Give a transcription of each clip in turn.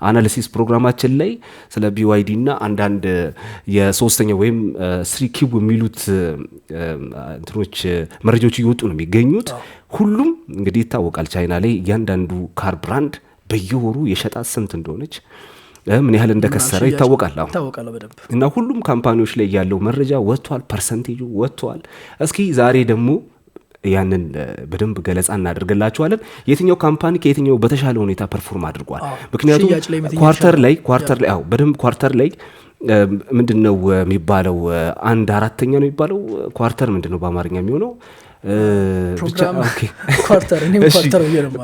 አናሊሲስ ፕሮግራማችን ላይ ስለ BYD እና አንዳንድ የሶስተኛ ወይም 3 ኪዩብ የሚሉት እንትኖች መረጃዎች እየወጡ ነው የሚገኙት። ሁሉም እንግዲህ ይታወቃል ቻይና ላይ እያንዳንዱ ካር ብራንድ በየወሩ የሸጣት ስንት እንደሆነች ምን ያህል እንደከሰረ ይታወቃል እና ሁሉም ካምፓኒዎች ላይ ያለው መረጃ ወጥቷል፣ ፐርሰንቴጁ ወጥቷል። እስኪ ዛሬ ደግሞ ያንን በደንብ ገለጻ እናደርግላችኋለን። የትኛው ካምፓኒ ከየትኛው በተሻለ ሁኔታ ፐርፎርም አድርጓል። ምክንያቱም ኳርተር ላይ በደንብ ኳርተር ላይ ምንድነው የሚባለው 1/4 ነው የሚባለው ኳርተር ምንድነው በአማርኛ የሚሆነው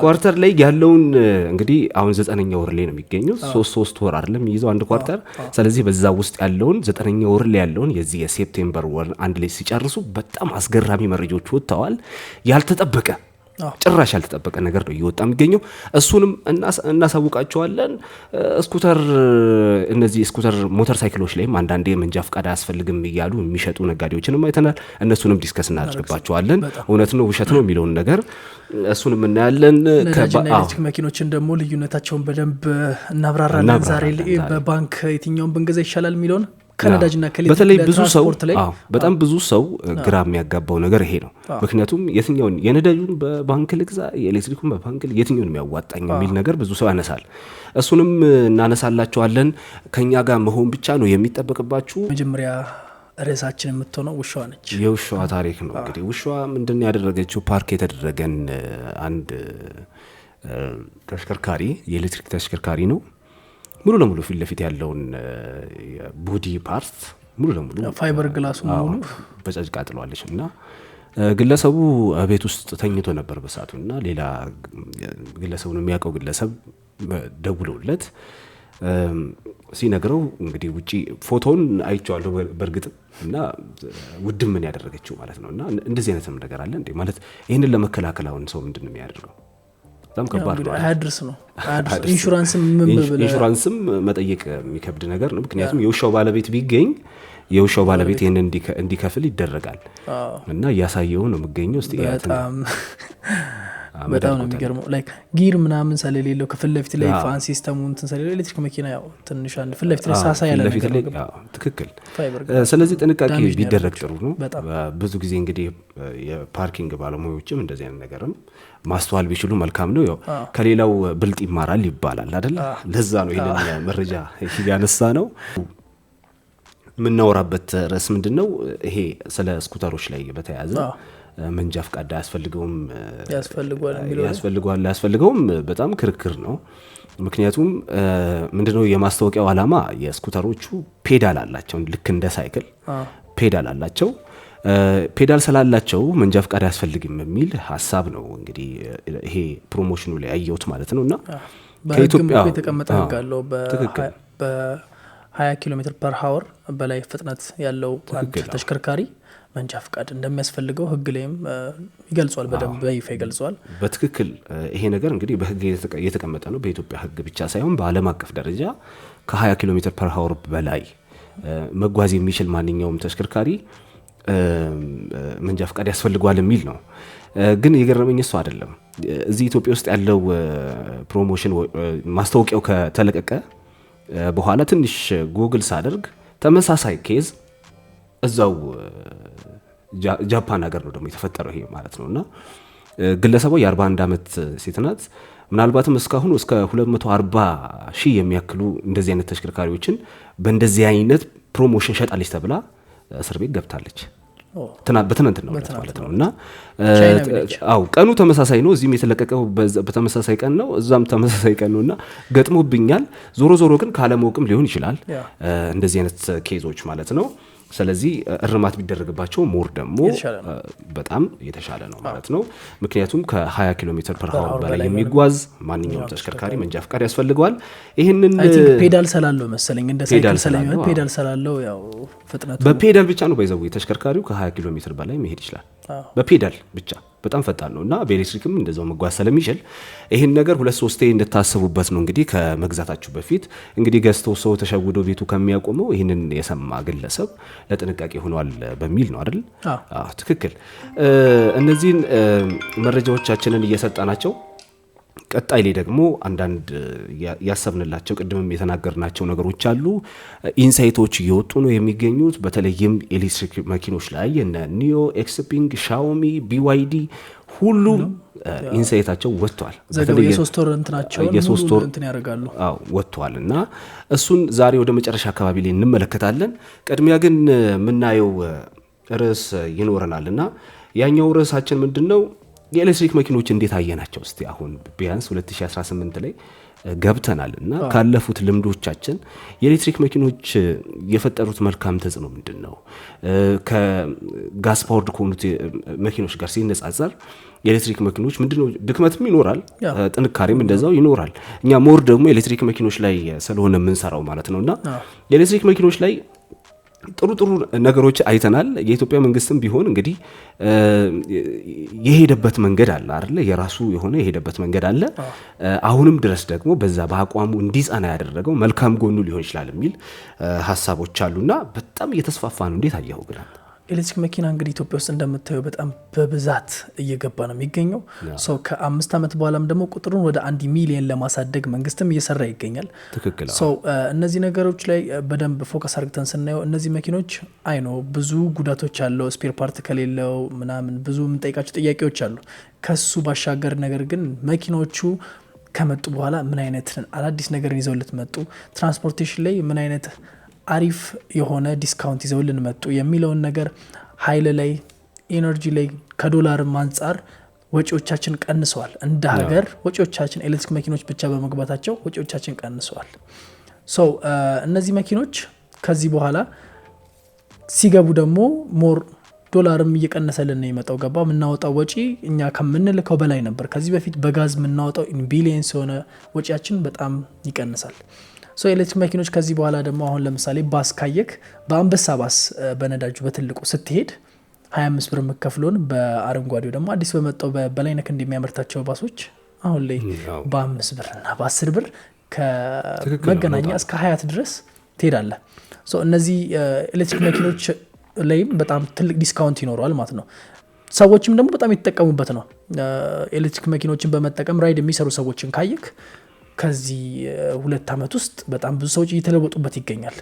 ኳርተር ላይ ያለውን እንግዲህ አሁን 9ኛ ወር ላይ ነው የሚገኘው። 3 ወር አይደለም ይይዘው አንድ ኳርተር። ስለዚህ በዛ ውስጥ ያለውን 9ኛ ወር ላይ ያለውን የዚህ የሴፕቴምበር ወር አንድ ላይ ሲጨርሱ በጣም አስገራሚ መረጃዎች ወጥተዋል። ያልተጠበቀ ጭራሽ ያልተጠበቀ ነገር ነው እየወጣ የሚገኘው። እሱንም እናሳውቃቸዋለን። ስኩተር እነዚህ ስኩተር ሞተር ሳይክሎች ላይም አንዳንዴ መንጃ ፈቃድ አያስፈልግም እያሉ የሚሸጡ ነጋዴዎችንም አይተናል። እነሱንም ዲስከስ እናደርግባቸዋለን። እውነት ነው ውሸት ነው የሚለውን ነገር እሱንም እናያለን። ኤሌክትሪክ መኪኖችን ደግሞ ልዩነታቸውን በደንብ እናብራራለን። ዛሬ በባንክ የትኛውን ብንገዛ ይሻላል የሚለውን ከነዳጅና በተለይ በጣም ብዙ ሰው ግራ የሚያጋባው ነገር ይሄ ነው። ምክንያቱም የትኛውን የነዳጁን በባንክ ልግዛ የኤሌክትሪኩን በባንክ የትኛውን የሚያዋጣኝ የሚል ነገር ብዙ ሰው ያነሳል። እሱንም እናነሳላቸዋለን። ከኛ ጋር መሆን ብቻ ነው የሚጠበቅባችሁ። መጀመሪያ ርዕሳችን የምትሆነው ውሻዋ ነች። የውሻዋ ታሪክ ነው። እንግዲህ ውሻዋ ምንድን ያደረገችው ፓርክ የተደረገን አንድ ተሽከርካሪ የኤሌክትሪክ ተሽከርካሪ ነው። ሙሉ ለሙሉ ፊት ለፊት ያለውን ቦዲ ፓርት ሙሉ ለሙሉ ፋይበር ግላሱ ሙሉ በጨጭቃ ጥሏለች እና ግለሰቡ ቤት ውስጥ ተኝቶ ነበር በሰዓቱና ሌላ ግለሰቡን የሚያውቀው ግለሰብ ደውሎለት ሲነግረው እንግዲህ ውጪ ፎቶውን አይቼዋለሁ በእርግጥ እና ውድም ምን ያደረገችው ማለት ነውና እንደዚህ አይነትም ነገር አለ እንዴ ማለት ይሄንን ለመከላከል አሁን ሰው ምንድነው የሚያደርገው? በጣም ከባድ ነው። አያድርስ ነው ኢንሹራንስም መጠየቅ የሚከብድ ነገር ነው። ምክንያቱም የውሻው ባለቤት ቢገኝ የውሻው ባለቤት ይሄን እንዲከፍል ይደረጋል እና ያሳየው ነው የሚገኘው። እስቲ በጣም ነው የሚገርመው። ላይክ ጊር ምናምን ስለሌለው ከፊት ለፊት ላይ ፋን ሲስተሙ እንትን ስለሌለው ኤሌክትሪክ መኪና ያው ትንሽ አንድ ፊት ለፊት ላይ ሳሳ ያለ ነገር ነው። ትክክል። ስለዚህ ጥንቃቄ ቢደረግ ጥሩ ነው። ብዙ ጊዜ እንግዲህ የፓርኪንግ ባለሙያዎችም እንደዚህ አይነት ነገርም ማስተዋል ቢችሉ መልካም ነው። ያው ከሌላው ብልጥ ይማራል ይባላል አይደል? ለዛ ነው ይሄንን መረጃ ያነሳ ነው። ምናወራበት ርዕስ ምንድነው? ይሄ ስለ ስኩተሮች ላይ በተያያዘ መንጃ ፈቃድ ያስፈልገውም በጣም ክርክር ነው። ምክንያቱም ምንድነው የማስታወቂያው ዓላማ የስኩተሮቹ ፔዳል አላቸው፣ ልክ እንደ ሳይክል ፔዳል አላቸው። ፔዳል ስላላቸው መንጃ ፈቃድ ያስፈልግም የሚል ሐሳብ ነው እንግዲህ ይሄ ፕሮሞሽኑ ላይ ያየሁት ማለት ነውና ከኢትዮጵያ የተቀመጠ ህግ አለው። በ20 ኪሎ ሜትር ፐር ሃወር በላይ ፍጥነት ያለው ተሽከርካሪ መንጃ ፈቃድ እንደሚያስፈልገው ህግ ላይም ይገልጿል፣ በደንብ በይፋ ይገልጿል። በትክክል ይሄ ነገር እንግዲህ በህግ የተቀመጠ ነው። በኢትዮጵያ ህግ ብቻ ሳይሆን በዓለም አቀፍ ደረጃ ከ20 ኪሎ ሜትር ፐር ሃወር በላይ መጓዝ የሚችል ማንኛውም ተሽከርካሪ መንጃ ፈቃድ ያስፈልገዋል የሚል ነው። ግን የገረመኝ እሱ አይደለም። እዚህ ኢትዮጵያ ውስጥ ያለው ፕሮሞሽን ማስታወቂያው ከተለቀቀ በኋላ ትንሽ ጉግል ሳደርግ ተመሳሳይ ኬዝ እዛው ጃፓን ሀገር ነው ደግሞ የተፈጠረው ይሄ ማለት ነውና ግለሰቧ የ41 ዓመት ሴት ናት። ምናልባትም እስካሁን እስከ 240,000 የሚያክሉ እንደዚህ አይነት ተሽከርካሪዎችን በእንደዚህ አይነት ፕሮሞሽን ሸጣለች ተብላ እስር ቤት ገብታለች። በትናንትና ማለት ነውና ቀኑ ተመሳሳይ ነው። እዚህም የተለቀቀው በተመሳሳይ ቀን ነው፣ እዛም ተመሳሳይ ቀን ነውና ገጥሞብኛል። ዞሮ ግን ካለማወቅም ሊሆን ይችላል እንደዚህ አይነት ኬዞች ማለት ነው። ስለዚህ እርማት ቢደረግባቸው ሞር ደግሞ በጣም የተሻለ ነው ማለት ነው። ምክንያቱም ከ20 ኪሎ ሜትር ፐር ሃወር በላይ የሚጓዝ ማንኛውም ተሽከርካሪ መንጃ ፈቃድ ያስፈልገዋል። ይሄንን ፔዳል ስላለው መሰለኝ እንደ ሳይክል ስለሚሆን ፔዳል ስላለው ያው ፍጥነቱ በፔዳል ብቻ ነው ባይዘው ተሽከርካሪው ከ20 ኪሎ ሜትር በላይ መሄድ ይችላል በፔዳል ብቻ። በጣም ፈጣን ነውና በኤሌክትሪክም እንደዛው መጓዝ ስለሚችል ይሄን ነገር 2-3 እንድታስቡበት ነው። እንግዲህ ከመግዛታችሁ በፊት እንግዲህ ገዝተው ሰው ተሸውዶ ቤቱ ከሚያቆመው ይሄንን የሰማ ግለሰብ ለጥንቃቄ ሆኗል በሚል ነው አይደል? ትክክል። እነዚህን መረጃዎቻችንን እየሰጣናቸው ቀጣይ ላይ ደግሞ አንዳንድ ያሰብንላቸው ቅድምም የተናገርናቸው ነገሮች አሉ። ኢንሳይቶች እየወጡ ነው የሚገኙት። በተለይም ኤሌክትሪክ መኪኖች ላይ የነ ኒዮ፣ ኤክስፒንግ፣ ሻኦሚ፣ ቢዋይዲ ሁሉም ኢንሳይታቸው ወጥቷል። በተለይ የሶስት ወር እንትናቸው እንትን ያደርጋሉ ወጥቷል እና እሱን ዛሬ ወደ መጨረሻ አካባቢ ላይ እንመለከታለን። ቅድሚያ ግን የምናየው ርዕስ ይኖረናል እና ያኛው ርዕሳችን ምንድነው? የኤሌክትሪክ መኪኖች እንዴት አየናቸው? እስቲ አሁን ቢያንስ 2018 ላይ ገብተናል እና ካለፉት ልምዶቻችን የኤሌክትሪክ መኪኖች የፈጠሩት መልካም ተጽዕኖ ምንድነው? ከጋስ ፓወርድ ከሆኑት መኪኖች ጋር ሲነጻጸር የኤሌክትሪክ መኪኖች ምንድነው? ድክመትም ይኖራል፣ ጥንካሬም እንደዛው ይኖራል። እኛ ሞር ደግሞ የኤሌክትሪክ መኪኖች ላይ ስለሆነ የምንሰራው ማለት ነውና የኤሌክትሪክ መኪኖች ላይ ጥሩ ነገሮች አይተናል። የኢትዮጵያ መንግስትም ቢሆን እንግዲህ የሄደበት መንገድ አለ አይደለ? የራሱ የሆነ የሄደበት መንገድ አለ። አሁንም ድረስ ደግሞ በዛ በአቋሙ እንዲጸና ያደረገው መልካም ጎኑ ሊሆን ይችላል የሚል ሀሳቦች አሉና በጣም እየተስፋፋ ነው። እንዴት አየኸው ግን? ኤሌክትሪክ መኪና እንግዲህ ኢትዮጵያ ውስጥ እንደምታየው በጣም በብዛት እየገባ ነው የሚገኘው። ሰው ከ5 ዓመት በኋላም ደግሞ ቁጥሩን ወደ 1 ሚሊዮን ለማሳደግ መንግስትም እየሰራ ይገኛል። ትክክል። ሰው እነዚህ ነገሮች ላይ በደንብ ፎከስ አድርገን ስናየው እነዚህ መኪኖች ብዙ ጉዳቶች አለው፣ ስፔር ፓርት ከሌለው ምናምን ብዙ የምንጠይቃቸው ጥያቄዎች አሉ። ከሱ ባሻገር ነገር ግን መኪኖቹ ከመጡ በኋላ ምን አይነት አዳዲስ ነገር ይዘው ልትመጡ፣ ትራንስፖርቴሽን ላይ ምን አይነት አሪፍ የሆነ ዲስካውንት ይዘውልን መጡ የሚለውን ነገር ኃይል ላይ ኢነርጂ ላይ ከዶላርም አንጻር ወጪዎቻችን ቀንሰዋል። እንደ ሀገር ወጪዎቻችን ኤሌክትሪክ መኪኖች ብቻ በመግባታቸው ወጪዎቻችን ቀንሰዋል። እነዚህ መኪኖች ከዚህ በኋላ ሲገቡ ደግሞ ሞር ዶላርም እየቀነሰልን ነው የመጣው። ገባ የምናወጣው ወጪ እኛ ከምንልከው በላይ ነበር። ከዚህ በፊት በጋዝ የምናወጣው ቢሊየንስ የሆነ ወጪያችን በጣም ይቀንሳል። ኤሌክትሪክ መኪኖች ከዚህ በኋላ ደግሞ አሁን ለምሳሌ ባስ ካየክ በአንበሳ ባስ በነዳጁ በትልቁ ስትሄድ 25 ብር የምከፍለውን በአረንጓዴው ደግሞ አዲስ በመጣው በላይነክ እንደሚያመርታቸው ባሶች አሁን ላይ በ5 ብር እና በ10 ብር ከመገናኛ እስከ ሀያት ድረስ ትሄዳለ። እነዚህ ኤሌክትሪክ መኪኖች ላይም በጣም ትልቅ ዲስካውንት ይኖረዋል ማለት ነው። ሰዎችም ደግሞ በጣም የተጠቀሙበት ነው። ኤሌክትሪክ መኪኖችን በመጠቀም ራይድ የሚሰሩ ሰዎችን ካየክ ከዚህ 2 ዓመት ውስጥ በጣም ብዙ ሰዎች እየተለወጡበት ይገኛል።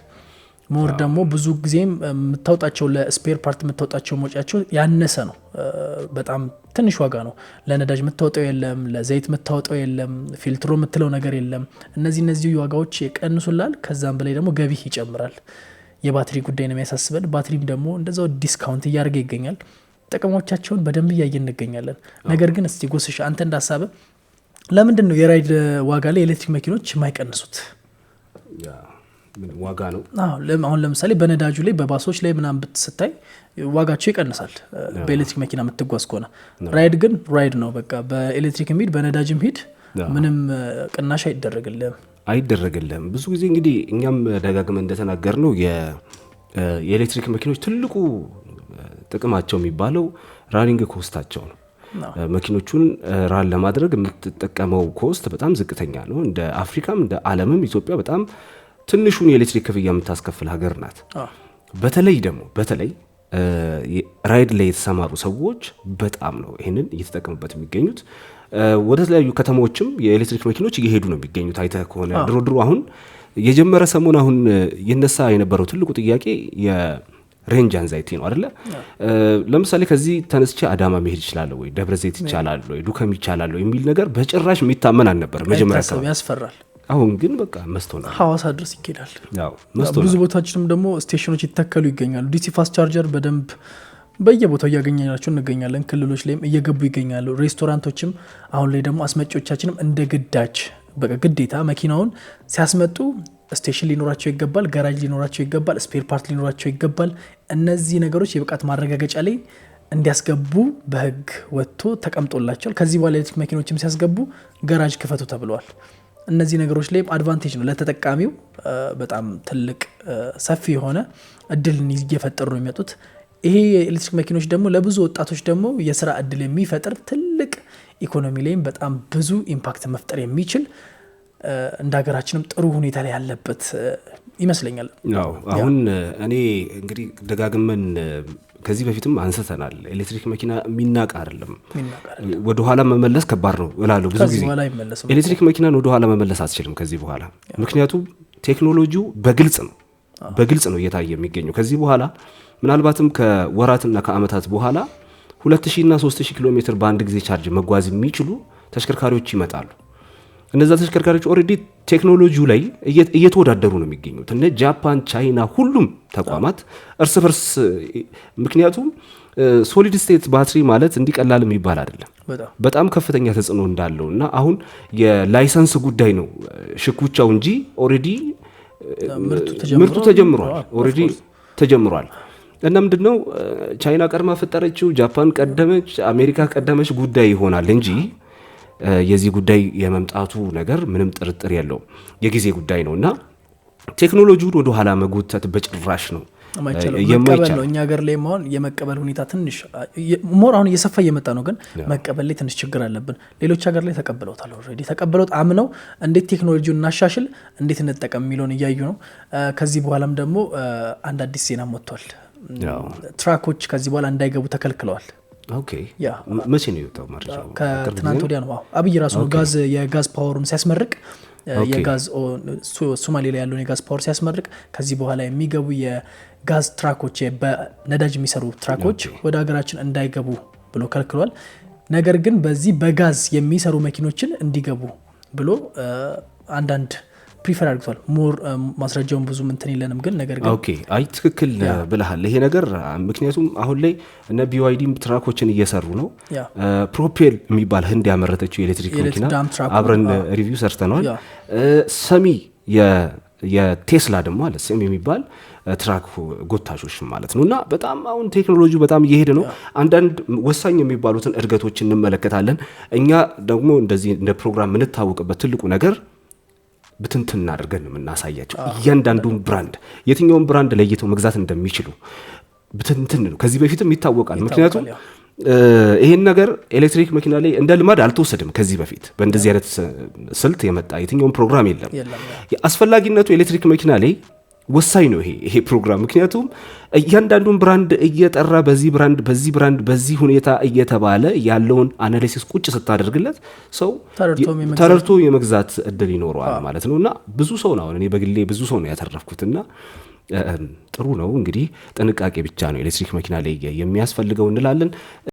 ሞር ደግሞ ብዙ ጊዜም የምታወጣቸው ለስፔር ፓርት የምታወጣቸው ወጪያቸው ያነሰ ነው። በጣም ትንሽ ዋጋ ነው። ለነዳጅ የምታወጣው የለም፣ ለዘይት የምታወጣው የለም፣ ፊልትሮ የምትለው ነገር የለም። እነዚህ ዋጋዎች ይቀንሱላል። ከዛም በላይ ደግሞ ገቢ ይጨምራል። የባትሪ ጉዳይ ነው የሚያሳስበን። ባትሪም ደግሞ እንደዛው ዲስካውንት እያደረገ ይገኛል። ጥቅሞቻቸውን በደንብ እያየን እንገኛለን። ነገር ግን እስቲ ጎስሽ አንተ እንዳሳበ ለምንድን ነው የራይድ ዋጋ ላይ ኤሌክትሪክ መኪኖች የማይቀንሱት? ዋጋ ነው። አሁን ለምሳሌ በነዳጁ ላይ በባሶች ላይ ምናምን ብትስታይ ዋጋቸው ይቀንሳል በኤሌክትሪክ መኪና የምትጓዝ ከሆነ። ራይድ ግን ራይድ ነው በቃ። በኤሌክትሪክ ሂድ በነዳጅም ሂድ ምንም ቅናሽ አይደረግልህም። ብዙ ጊዜ እንግዲህ እኛም ደጋግመን እንደተናገር ነው የኤሌክትሪክ መኪኖች ትልቁ ጥቅማቸው የሚባለው ራኒንግ ኮስታቸው ነው። መኪኖቹን ራን ለማድረግ የምትጠቀመው ኮስት በጣም ዝቅተኛ ነው። እንደ አፍሪካም እንደ ዓለምም ኢትዮጵያ በጣም ትንሹን የኤሌክትሪክ ክፍያ የምታስከፍል ሀገር ናት። በተለይ ራይድ ላይ የተሰማሩ ሰዎች በጣም ነው ይህንን እየተጠቀሙበት የሚገኙት። ወደ ተለያዩ ከተሞችም የኤሌክትሪክ መኪኖች እየሄዱ ነው የሚገኙት። አይተህ ከሆነ ድሮ አሁን የጀመረ ሰሞን አሁን ይነሳ የነበረው ትልቁ ጥያቄ ሬንጅ አንዛይቲ ነው አይደለ? ለምሳሌ ከዚህ ተነስቼ አዳማ መሄድ ይችላለሁ ወይ፣ ደብረ ዘይት ይቻላል ወይ፣ ዱከም ይቻላል ወይ የሚል ነገር በጭራሽ የሚታመን አልነበር መጀመሪያ አካባቢ። ያስፈራል። አሁን ግን በቃ መስቶናል። ሐዋሳ ድረስ ይኬዳል። ብዙ ቦታዎችንም ደግሞ ስቴሽኖች ይተከሉ ይገኛሉ። ዲሲ ፋስት ቻርጀር በደንብ በየቦታው እያገኘናቸው እንገኛለን። ክልሎች ላይም እየገቡ ይገኛሉ። ሬስቶራንቶችም አሁን ላይ ደግሞ አስመጪዎቻችንም እንደ ግዳጅ በቃ ግዴታ መኪናውን ሲያስመጡ ስቴሽን ሊኖራቸው ይገባል፣ ጋራጅ ሊኖራቸው ይገባል፣ ስፔር ፓርት ሊኖራቸው ይገባል። እነዚህ ነገሮች የብቃት ማረጋገጫ ላይ እንዲያስገቡ በህግ ወጥቶ ተቀምጦላቸዋል። ከዚህ በኋላ ኤሌክትሪክ መኪኖችም ሲያስገቡ ጋራጅ ክፈቱ ተብለዋል። እነዚህ ነገሮች ላይ አድቫንቴጅ ነው ለተጠቃሚው። በጣም ትልቅ ሰፊ የሆነ እድልን እየፈጠሩ ነው የሚመጡት። ይሄ የኤሌክትሪክ መኪኖች ደግሞ ለብዙ ወጣቶች ደግሞ የስራ እድል የሚፈጥር ትልቅ ኢኮኖሚ ላይም በጣም ብዙ ኢምፓክት መፍጠር የሚችል እንደ ሀገራችንም ጥሩ ሁኔታ ላይ ያለበት ይመስለኛል። አሁን እኔ እንግዲህ ደጋግመን ከዚህ በፊትም አንስተናል። ኤሌክትሪክ መኪና የሚናቅ አይደለም። ወደ ኋላ መመለስ ከባድ ነው እላለሁ ብዙ ጊዜ። ኤሌክትሪክ መኪናን ወደ ኋላ መመለስ አትችልም ከዚህ በኋላ። ምክንያቱም ቴክኖሎጂው በግልጽ ነው እየታየ የሚገኘው። ከዚህ በኋላ ምናልባትም ከወራትና ከአመታት በኋላ 2000 እና 3000 ኪሎ ሜትር በአንድ ጊዜ ቻርጅ መጓዝ የሚችሉ ተሽከርካሪዎች ይመጣሉ። እነዛ ተሽከርካሪዎች ኦልሬዲ ቴክኖሎጂው ላይ እየተወዳደሩ ነው የሚገኙት እነ ጃፓን፣ ቻይና፣ ሁሉም ተቋማት እርስ በርስ። ምክንያቱም ሶሊድ ስቴት ባትሪ ማለት እንዲቀላል የሚባል አይደለም። በጣም ከፍተኛ ተጽዕኖ እንዳለው እና አሁን የላይሰንስ ጉዳይ ነው ሽኩቻው እንጂ ኦልሬዲ ምርቱ ተጀምሯል። እና ምንድነው ቻይና ቀድማ ፈጠረችው፣ ጃፓን ቀደመች፣ አሜሪካ ቀደመች ጉዳይ ይሆናል እንጂ የዚህ ጉዳይ የመምጣቱ ነገር ምንም ጥርጥር የለውም፣ የጊዜ ጉዳይ ነው እና ቴክኖሎጂውን ወደ ኋላ መጎተት በጭራሽ ነው የማይቻል ነው። እኛ ሀገር ላይ መሆን የመቀበል ሁኔታ ትንሽ ሞር አሁን እየሰፋ እየመጣ ነው፣ ግን መቀበል ላይ ትንሽ ችግር አለብን። ሌሎች ሀገር ላይ ተቀብለውታል። ኦልሬዲ ተቀብለውት አምነው እንዴት ቴክኖሎጂውን እናሻሽል፣ እንዴት እንጠቀም የሚለውን እያዩ ነው። ከዚህ በኋላም ደግሞ አንድ አዲስ ዜና ወጥቷል። ትራኮች ከዚህ በኋላ እንዳይገቡ ተከልክለዋል። ኦኬ ያ መቼ ነው የወጣው መረጃው? ከትናንት ወዲያ ነው። አብይ ራሱ ነው የጋዝ ፓወሩን ሲያስመርቅ የጋዝ ሶማሌ ላይ ያለውን የጋዝ ፓወር ሲያስመርቅ ከዚህ በኋላ የሚገቡ የጋዝ ትራኮች በነዳጅ የሚሰሩ ትራኮች ወደ ሀገራችን እንዳይገቡ ብሎ ከልክሏል። ነገር ግን በዚህ በጋዝ የሚሰሩ መኪኖችን እንዲገቡ ብሎ አንዳንድ ፕሪፈር አድርጓል። ሞር ማስረጃውን ብዙ እንትን የለንም፣ ግን ነገር ግን ኦኬ አይ ትክክል ብለሃል ይሄ ነገር። ምክንያቱም አሁን ላይ እነ BYD ትራኮችን እየሰሩ ነው። ፕሮፔል የሚባል ህንድ ያመረተችው የኤሌክትሪክ መኪና አብረን ሪቪው ሰርተናል። ሰሚ የቴስላ ደግሞ አለ ሰሚ የሚባል ትራክ ጎታቾች ማለት ነው። እና በጣም አሁን ቴክኖሎጂ በጣም እየሄደ ነው። አንዳንድ ወሳኝ የሚባሉትን እድገቶች እንመለከታለን። እኛ ደግሞ እንደዚህ እንደ ፕሮግራም የምንታወቅበት ትልቁ ነገር ብትንትን አድርገን የምናሳያቸው እያንዳንዱን ብራንድ የትኛውን ብራንድ ለይተው መግዛት እንደሚችሉ ብትንትን ነው። ከዚህ በፊትም ይታወቃል። ምክንያቱም ይሄን ነገር ኤሌክትሪክ መኪና ላይ እንደ ልማድ አልተወሰደም። ከዚህ በፊት በእንደዚህ አይነት ስልት የመጣ የትኛውን ፕሮግራም የለም። አስፈላጊነቱ ኤሌክትሪክ መኪና ላይ ወሳኝ ነው ይሄ ፕሮግራም። ምክንያቱም እያንዳንዱን ብራንድ እየጠራ በዚህ ብራንድ በዚህ ሁኔታ እየተባለ ያለውን አናሊሲስ ቁጭ ስታደርግለት ሰው ተረድቶ የመግዛት እድል ይኖረዋል ማለት ነው። እና ብዙ ሰው ነው እኔ በግሌ ብዙ ሰው ነው ያተረፍኩትና ጥሩ ነው። እንግዲህ ጥንቃቄ ብቻ ነው ኤሌክትሪክ መኪና ላይ የሚያስፈልገው እንላለን።